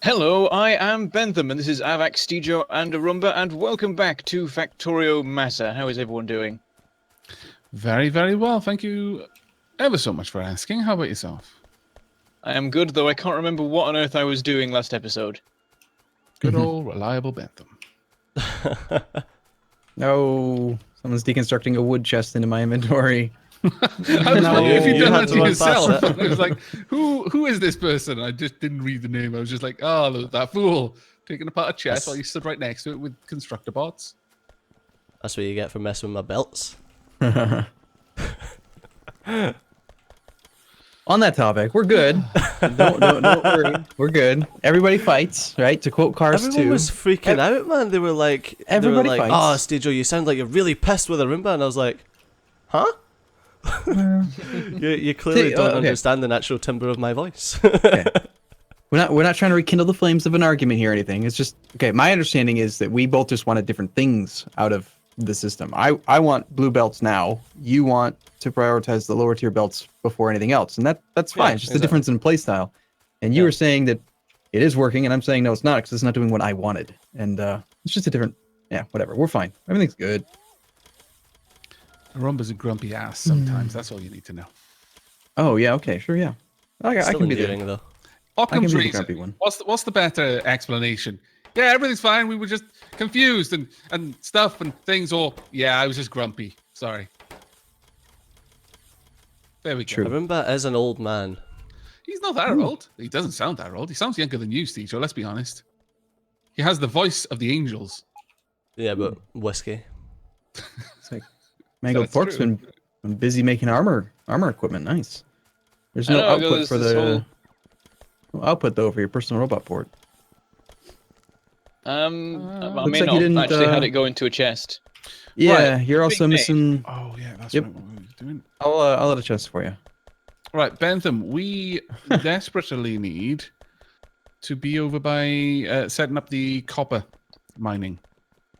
Hello, I am Bentham, and this is Aavak, Steejo, and Arumba, and welcome back to Factorio MASA. How is everyone doing? Very, very well. Thank you ever so much for asking. How about yourself? I am good, though I can't remember what on earth I was doing last episode. Good old reliable Bentham. No, someone's deconstructing a wood chest into my inventory. I was wondering if you'd done that to yourself. It. I was like, who is this person? I just didn't read the name. I was just like, oh, look, that fool taking apart a chest while you stood right next to it with constructor bots. That's what you get for messing with my belts. On that topic, we're good. Don't worry. We're good. Everybody fights, right? To quote Cars 2. Everyone was freaking out, man. They were like, Everybody "Oh, fights. Steejo, you sound like you're really pissed with Arumba," and I was like, "Huh?" you clearly don't understand the natural timbre of my voice. Okay. We're not trying to rekindle the flames of an argument here or anything. It's just okay. My understanding is that we both just wanted different things out of the system. I want blue belts now. You want to prioritize the lower tier belts before anything else, and that's fine. It's just a difference in playstyle. And you were saying that it is working, and I'm saying no, it's not because it's not doing what I wanted. And it's just a different, whatever. We're fine. Everything's good. Arumba's a grumpy ass sometimes. That's all you need to know. Oh yeah, okay, sure, yeah. I can be endearing, though. Occam's the reason. grumpy one. What's the better explanation? Yeah, everything's fine. We were just confused and stuff and things. Or yeah, I was just grumpy. Sorry. There we go. True. Arumba is an old man. He's not that old. He doesn't sound that old. He sounds younger than you, Steve. So let's be honest. He has the voice of the angels. Yeah, but whiskey. It's like Mangled Pork's been busy making armor equipment. Nice. There's no output for the output though for your personal robot port. I may Looks like not you didn't, actually had it go into a chest. Yeah, Right, you're also missing. Oh yeah, that's Yep. right. What we were doing. I'll let a chest for you. Right, Bentham, we desperately need to be over by setting up the copper mining.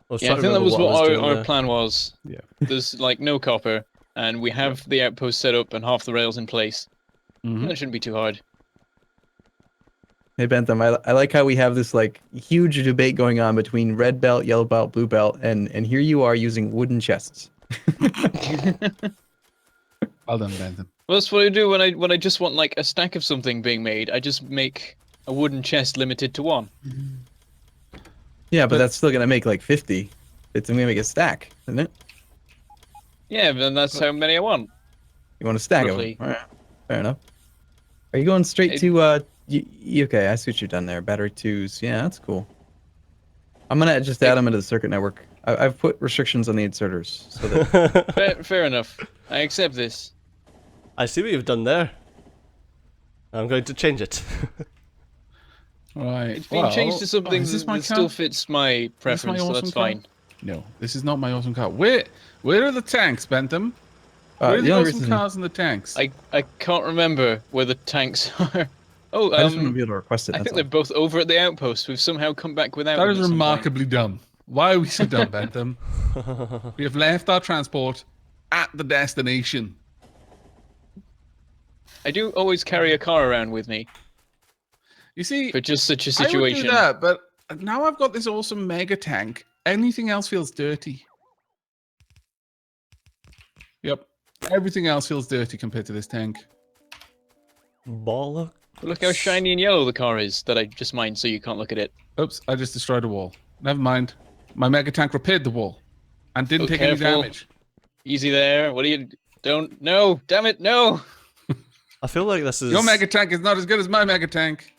I think that was what our plan was. Yeah. There's like no copper, and we have the outpost set up and half the rails in place. Mhm. That shouldn't be too hard. Hey Bentham, I like how we have this like huge debate going on between red belt, yellow belt, blue belt, and here you are using wooden chests. Well done, Bentham. Well, that's what I do when I just want like a stack of something being made. I just make a wooden chest limited to one. Yeah, but that's still gonna make like 50. It's gonna make a stack, isn't it? Yeah, then that's how many I want. You want a stack Roughly. of them? All right, fair enough. Are you going straight to okay, I see what you've done there. Battery 2s. Yeah, that's cool. I'm gonna just add them into the circuit network. I've put restrictions on the inserters so that Fair enough. I accept this. I see what you've done there. I'm going to change it. Right. It's been changed to something is this my that still car? fits my preference, so awesome that's car? fine. No, this is not my awesome car. Where are the tanks, Bentham? Where are the only awesome reason cars and the tanks? I can't remember where the tanks are. Oh, I just want to be able to request it. I That's think they're both over at the outpost. We've somehow come back without That them is at some point. remarkably dumb. Why are we so dumb, Bentham? We have left our transport at the destination. I do always carry a car around with me You see, for just such a I would situation. do that, but now I've got this awesome mega tank. Anything else feels dirty. Yep. Everything else feels dirty compared to this tank. Bollock. Look how shiny and yellow the car is that I just mined so you can't look at it. Oops, I just destroyed a wall. Never mind. My mega tank repaired the wall and didn't Oh, take careful. any damage. Easy there. What are you... Don't... No! Damn it, no! I feel like this is. Your mega tank is not as good as my mega tank.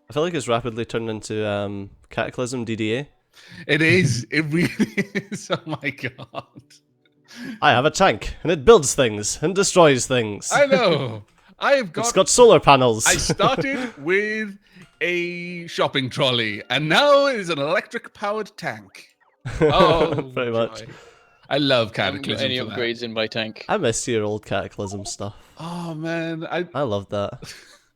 I feel like it's rapidly turned into Cataclysm DDA. It is. It really is. Oh my god. I have a tank, and it builds things and destroys things. I know. I have got. It's got solar panels. I started with a shopping trolley, and now it is an electric-powered tank. Oh, Pretty much. joy. I love I haven't got Cataclysm. any for that. upgrades in my tank. I miss your old Cataclysm stuff. Oh man, I love that.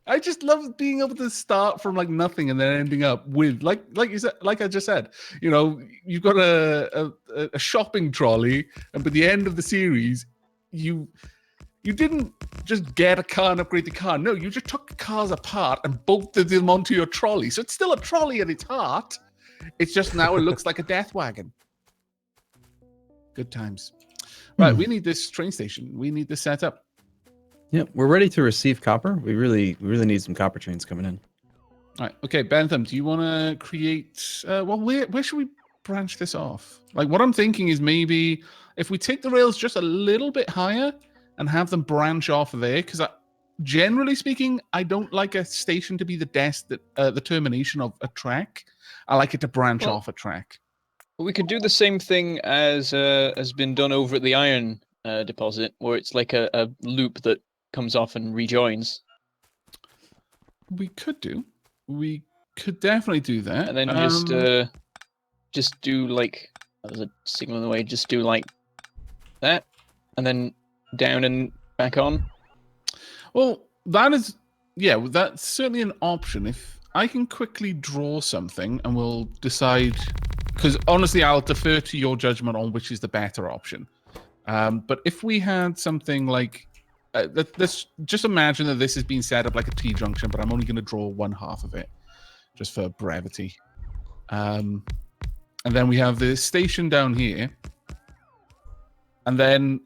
I just love being able to start from like nothing and then ending up with like you said, like I just said, you know, you've got a shopping trolley, and by the end of the series, you You didn't just get a car and upgrade the car. No, you just took the cars apart and bolted them onto your trolley. So it's still a trolley at its heart. It's just now it looks like a death wagon. Good times. Right, we need this train station. We need this set up. Yeah, we're ready to receive copper. We really need some copper trains coming in. All right, okay, Bentham, do you want to create... well, where should we branch this off? Like, what I'm thinking is maybe if we take the rails just a little bit higher and have them branch off there, because generally speaking, I don't like a station to be the termination of a track. I like it to branch off a track. We could do the same thing as has been done over at the iron deposit, where it's like a loop that comes off and rejoins. We could do. We could definitely do that. And then just do like, there's a signal in the way, just do like that, and then down and back on. Well, that's certainly an option. If I can quickly draw something and we'll decide, because honestly, I'll defer to your judgment on which is the better option. But if we had something like, let's just imagine that this has been set up like a T-junction, but I'm only going to draw one half of it, just for brevity. And then we have the station down here. And then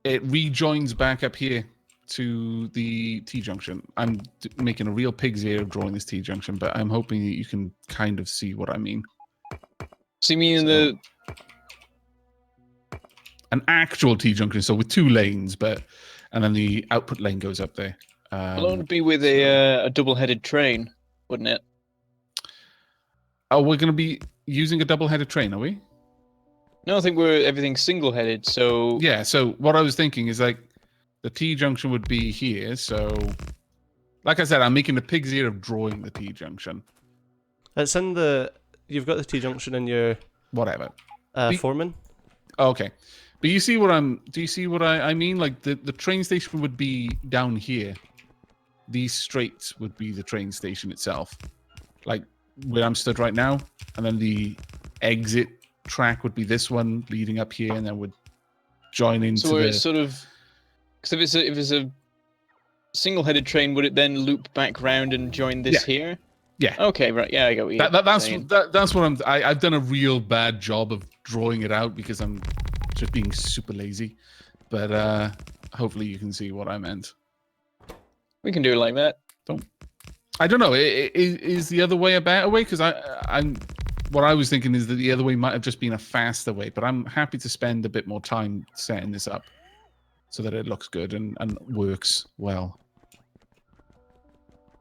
it rejoins back up here to the T-junction. I'm making a real pig's ear of drawing this T-junction, but I'm hoping that you can kind of see what I mean. See me in an actual T-junction, so with 2 lanes, and then the output lane goes up there. Well, it would be with a double-headed train, wouldn't it? Oh, we're going to be using a double-headed train, are we? No, I think everything's single-headed, so... Yeah, so what I was thinking is, like, the T-junction would be here, so... Like I said, I'm making the pig's ear of drawing the T-junction. It's in the... You've got the T-junction in your... Whatever. Foreman? Okay. But you see what do you see what I mean? Like, the train station would be down here. These straights would be the train station itself. Like, where I'm stood right now. And then the exit track would be this one leading up here, and then would join into so it's sort of... Because if it's a single-headed train, would it then loop back round and join this here? Yeah. Okay, right. Yeah, I got what you're saying. That's what I've done a real bad job of drawing it out because I'm just being super lazy. But hopefully you can see what I meant. We can do it like that. I don't know. Is the other way a better way? Because what I was thinking is that the other way might have just been a faster way. But I'm happy to spend a bit more time setting this up so that it looks good and works well.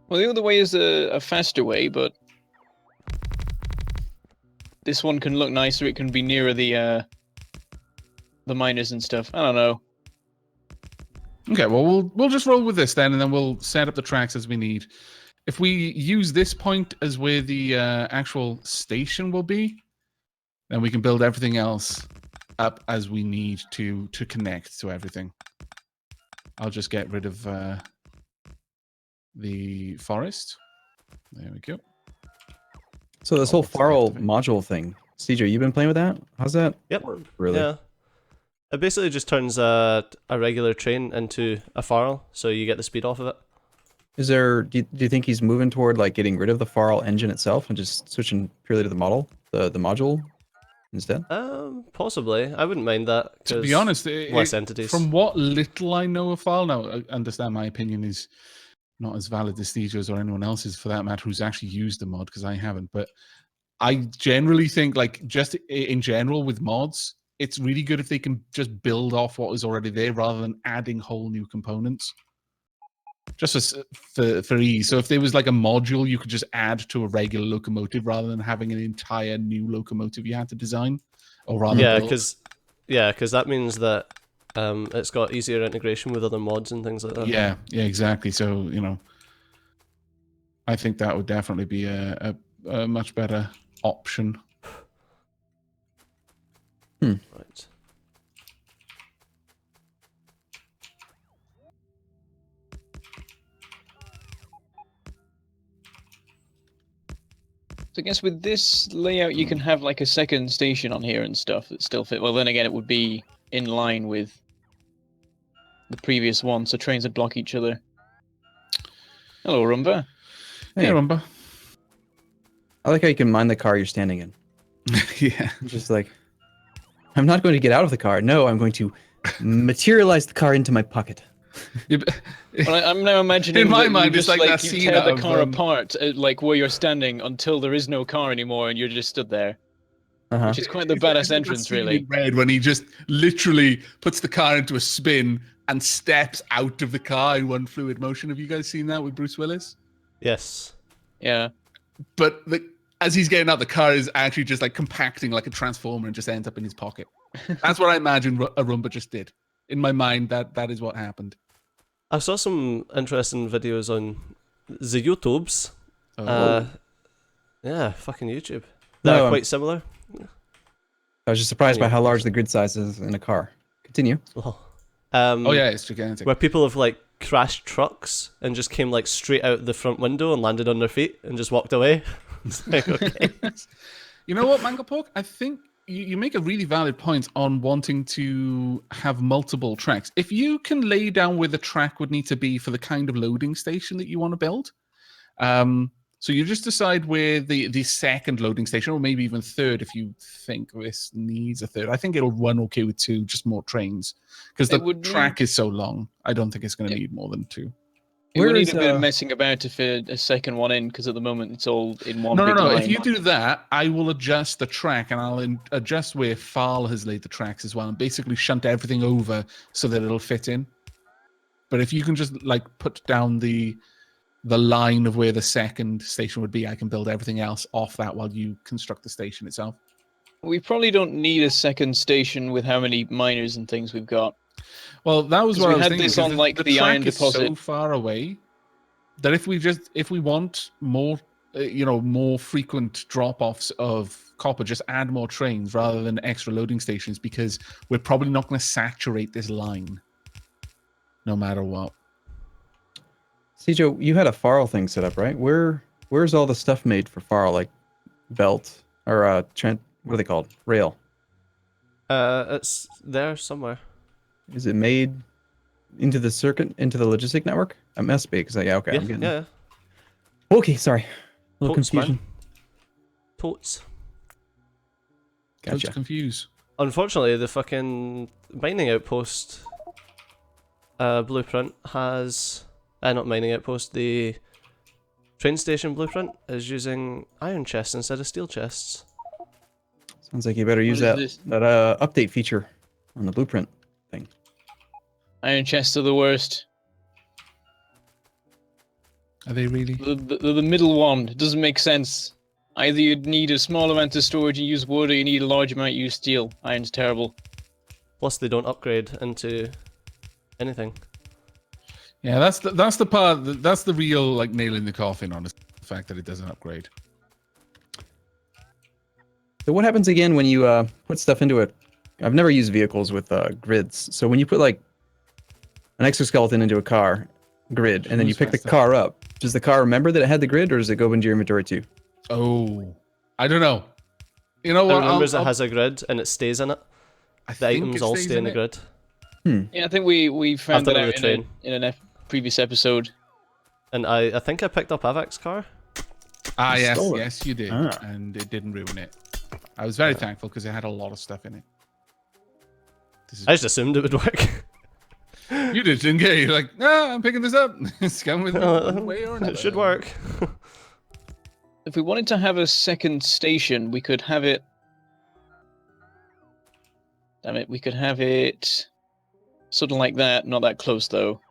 Well, the other way is a faster way, but this one can look nicer. It can be nearer the miners and stuff. I don't know. Okay, well, we'll just roll with this then, and then we'll set up the tracks as we need. If we use this point as where the actual station will be, then we can build everything else up as we need to connect to everything. I'll just get rid of the forest. There we go. So this whole FARL module thing, CJ, you been playing with that? How's that? Yep. Really? Yeah. It basically just turns a regular train into a FARL, so you get the speed off of it. Is there? Do you think he's moving toward like getting rid of the FARL engine itself and just switching purely to the module instead? Possibly. I wouldn't mind that. To be honest, less entities. From what little I know of FARL, now I understand my opinion is not as valid as Stejo's or anyone else's for that matter who's actually used the mod, because I haven't. But I generally think, like, just in general with mods, it's really good if they can just build off what is already there rather than adding whole new components. Just for ease. So if there was like a module you could just add to a regular locomotive rather than having an entire new locomotive you had to design, or rather because that means that it's got easier integration with other mods and things like that. Yeah, exactly. So, you know, I think that would definitely be a much better option. Right. So I guess with this layout, you can have like a second station on here and stuff that still fit. Well, then again, it would be in line with the previous one, so trains would block each other. Hello, Arumba. Hey, Arumba. I like how you can mind the car you're standing in. Yeah. Just like, I'm not going to get out of the car. No, I'm going to materialize the car into my pocket. Well, I'm now imagining In my that mind, you it's just like that you scene tear the out of, car apart, like where you're standing, until there is no car anymore, and you're just stood there. Uh-huh. Which is quite the It's like badass that entrance, scene really. in Red when he just literally puts the car into a spin and steps out of the car in one fluid motion. Have you guys seen that with Bruce Willis? Yes. Yeah. But as he's getting out, the car is actually just like compacting like a transformer and just ends up in his pocket. That's what I imagine Arumba just did. In my mind, that is what happened. I saw some interesting videos on the YouTubes. Oh. Yeah, fucking YouTube. That No, are quite similar. I was just surprised by Yeah. how large the grid size is in a car. Continue. Oh, Oh yeah, it's gigantic. Where people have like crashed trucks and just came like straight out the front window and landed on their feet and just walked away. It's like, okay. You know what, Mangled Pork? I think you make a really valid point on wanting to have multiple tracks. If you can lay down where the track would need to be for the kind of loading station that you want to build, so you just decide where the second loading station, or maybe even third, if you think this needs a third. I think it'll run okay with 2, just more trains, because the track is so long. I don't think it's going to need more than 2. We need a bit of messing about to fit a second one in, because at the moment it's all in one big line. If you do that, I will adjust the track, and I'll adjust where FARL has laid the tracks as well, and basically shunt everything over so that it'll fit in. But if you can just like put down the line of where the second station would be, I can build everything else off that while you construct the station itself. We probably don't need a second station with how many miners and things we've got. Well, that was what I was thinking. This on like the iron deposit. So far away that if we want more, more frequent drop-offs of copper, just add more trains rather than extra loading stations, because we're probably not going to saturate this line, no matter what. Cijo, you had a FARL thing set up, right? Where's all the stuff made for FARL, like belt or what are they called? Rail. It's there somewhere. Is it made into the circuit, into the logistic network? It must be, because okay, I'm getting. Yeah. Okay, sorry. A little Totes, confusion. man. Totes. Gotcha. Don't confuse. Unfortunately, the fucking mining outpost blueprint has. Not mining outpost, the train station blueprint is using iron chests instead of steel chests. Sounds like you better use that update feature on the blueprint thing. Iron chests are the worst. Are they really? The middle one, it doesn't make sense. Either you'd need a small amount of storage and use wood, or you need a large amount and use steel. Iron's terrible. Plus, they don't upgrade into anything. Yeah, that's the part. That's the real like nail in the coffin on the fact that it doesn't upgrade. So what happens again when you put stuff into it? I've never used vehicles with grids. So when you put like an exoskeleton into a car grid, and then you pick the car up, does the car remember that it had the grid, or does it go into your inventory too? Oh, I don't know. You know It what? remembers it has a grid and it stays in it. The items all stay in the grid. Yeah, I think we found I've that done it out with in a previous episode. And I think I picked up Aavak's car. Yes, you did, and it didn't ruin it. I was very thankful because it had a lot of stuff in it. I just assumed it would work. You did, didn't you? You're like, no, I'm picking this up. It's coming with me one way or another. It should work. If we wanted to have a second station, we could have it. Damn it, we could have it something like that, not that close though.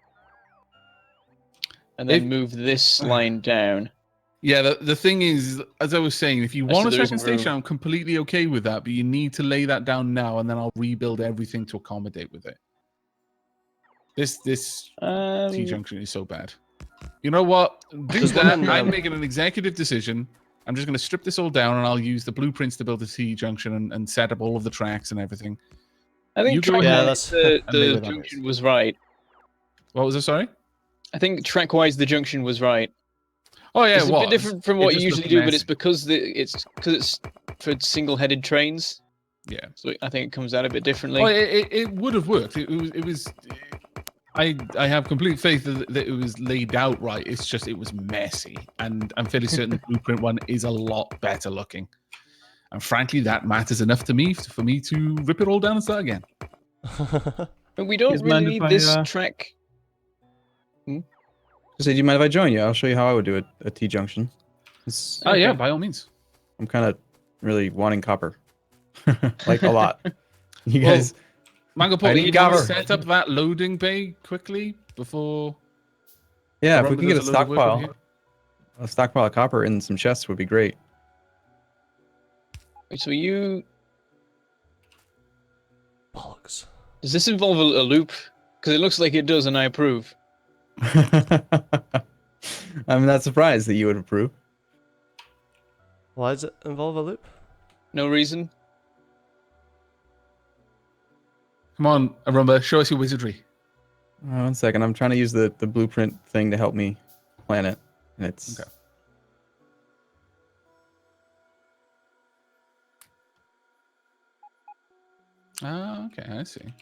And then move this line down. Yeah, the thing is, as I was saying, if you want a there second isn't room. station, I'm completely okay with that, but you need to lay that down now, and then I'll rebuild everything to accommodate with it. This T-junction is so bad. You know what? Do that. I'm making an executive decision. I'm just going to strip this all down, and I'll use the blueprints to build the T-junction and set up all of the tracks and everything. I think the junction was right. What was it? Sorry? I think track-wise the junction was right. Oh yeah, it's a bit different from what you usually do, but it's because it's for single-headed trains. Yeah. So I think it comes out a bit differently. Oh, it would have worked. It was I have complete faith that it was laid out right. It's just it was messy, and I'm fairly certain the blueprint one is a lot better looking. And frankly, that matters enough to me for me to rip it all down and start again. But we don't guys really mind if need I, this track. So, do you mind if I join you? I'll show you how I would do a T-junction. Oh yeah, Okay. by all means. I'm kind of really wanting copper. Like a lot. You Well, guys... Mangled I Pork, need you want to cover. set up that loading bay quickly before? Yeah, if we Arumba can get a does load of work over here? stockpile of copper in some chests would be great. Wait, so you Bollocks. does this involve a loop? Because it looks like it does, and I approve. I'm not surprised that you would approve. Why does it involve a loop? No reason. Come on, Arumba, show us your wizardry. 1 second, I'm trying to use the blueprint thing to help me plan it. And it's... Okay. Ah, okay, I see.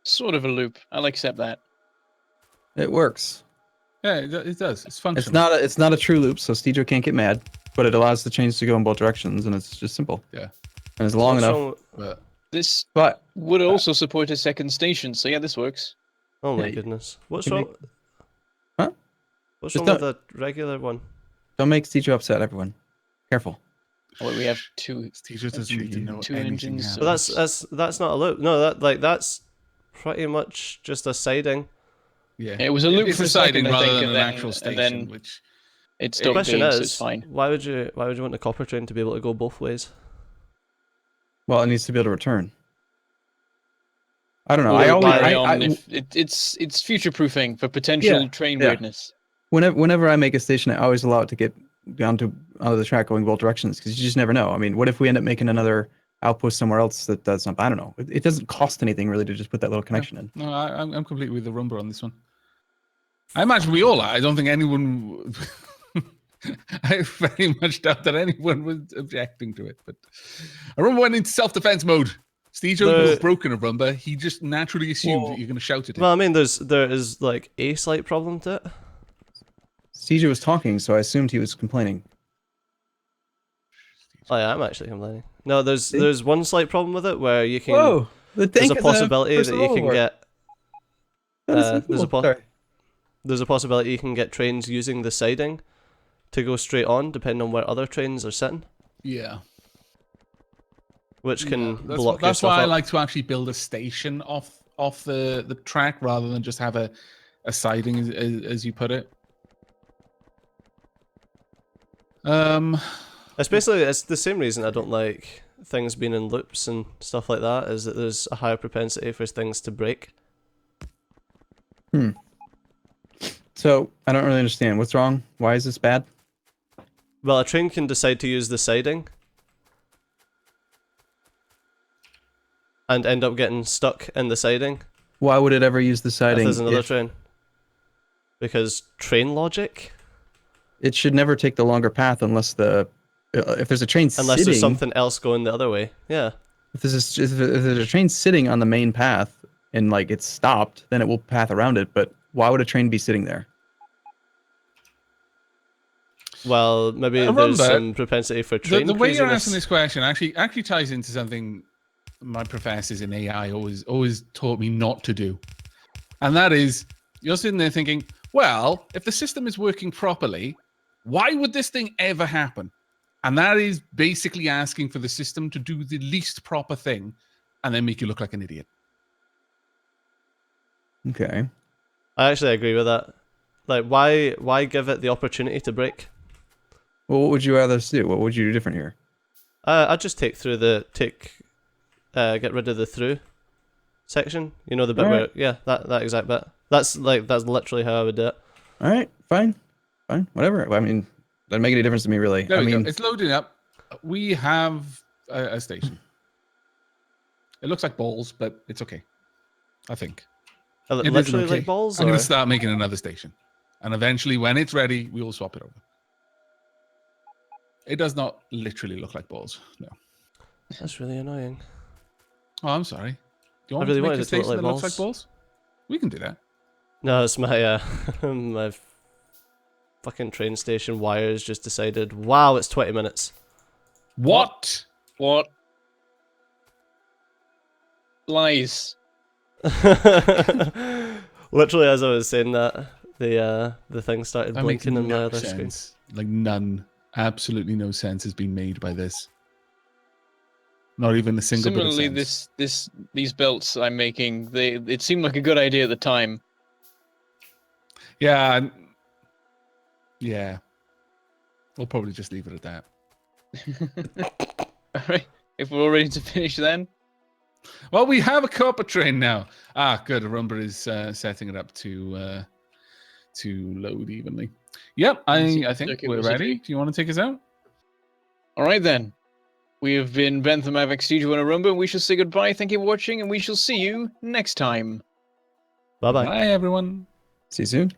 Sort of a loop. I'll accept that. It works. Yeah, it does. It's functional. It's not a true loop, so Stejo can't get mad, but it allows the chains to go in both directions, and it's just simple. Yeah. And it's long What's enough. wrong- But This But would also support a second station, so yeah, this works. Oh my Yeah, goodness. What's can wrong? Huh? What's Just wrong with the regular one? don't make Stejo upset, everyone. Careful. Oh, wait, we have two. Stejo doesn't need to know Two anything engines, happens. so- But that's not a loop. No, that's pretty much just a siding. Yeah, It was a loop it's for a a second, siding I rather think, than and an then- actual and station, then- which It The stopped question being, so is, it's fine. why would you want the copper train to be able to go both ways? Well, it needs to be able to return. I don't know. Well, I it always, would carry I, on if it's future proofing for potential Yeah, train yeah. weirdness. whenever I make a station, I always allow it to get onto the track going both directions because you just never know. I mean, what if we end up making another outpost somewhere else that does something? I don't know. It doesn't cost anything really to just put that little connection in. no, I'm completely with the Arumba on this one. I imagine we all are. I don't think anyone. I very much doubt that anyone was objecting to it. But Arumba went into self-defense mode. Stejo was broken Arumba. He just naturally assumed that you're going to shout at him. Well, I mean, there is like a slight problem to it. Stejo was talking, so I assumed he was complaining. Oh yeah, I'm actually complaining. No, See? there's one slight problem with it where you can. Whoa! The There's tank a is possibility that personal you can overlord. get. That is so there's a cool. po- Sorry. There's a possibility you can get trains using the siding to go straight on, depending on where other trains are sitting, Yeah. which can That's, block your that's stuff why I up. like to actually build a station off the track rather than just have a siding, as you put it. It's the same reason I don't like things being in loops and stuff like that, is that there's a higher propensity for things to break. So I don't really understand. What's wrong? Why is this bad? Well, a train can decide to use the siding and end up getting stuck in the siding Why would it ever use the if siding? there's another if train. Because train logic? it should never take the longer path unless if there's a train Unless sitting. there's something else going the other way. Yeah. If there's a train sitting on the main path and like it's stopped, then it will path around it. But why would a train be sitting there? Well, maybe Arumba, there's some propensity for train The way you're craziness. asking this question actually ties into something my professors in AI always taught me not to do. And that is, you're sitting there thinking, well, if the system is working properly, why would this thing ever happen? And that is basically asking for the system to do the least proper thing and then make you look like an idiot. Okay. I actually agree with that. Like, why give it the opportunity to break? Well, what would you rather us do? What would you do different here? I'd just get rid of the through section. You know, the bit Alright. where, that exact bit. That's literally how I would do it. All right, fine, whatever. I mean, doesn't make any difference to me, really. There I we mean, go. It's loading up. We have a station. It looks like balls, but it's okay. I think. It is Literally okay. like balls? I'm going Or? to start making another station. And eventually, when it's ready, we will swap it over. It does not literally look like balls. No. That's really annoying. Oh, I'm sorry. Do you want really me to wanted make a it to look station like that looks like balls. balls? We can do that. No, it's my my fucking train station wires just decided. Wow, it's 20 minutes. What? What? Lies. Literally, as I was saying that, the thing started That makes blinking on my no other screen. sense. Like none. Absolutely no sense has been made by this. Not even a single bit of Similarly, sense. these belts I'm making, it seemed like a good idea at the time. Yeah. Yeah. We'll probably just leave it at that. All right, if we're all ready to finish, then. Well, we have a copper train now. Ah, good. Arumba is setting it up to load evenly. Yep, I think Circuit we're was ready. agreed. Do you want to take us out? All right then. We have been Bentham Aavak Studio and Arumba. We shall say goodbye. Thank you for watching, and we shall see you next time. Bye bye. Bye, everyone. See you soon.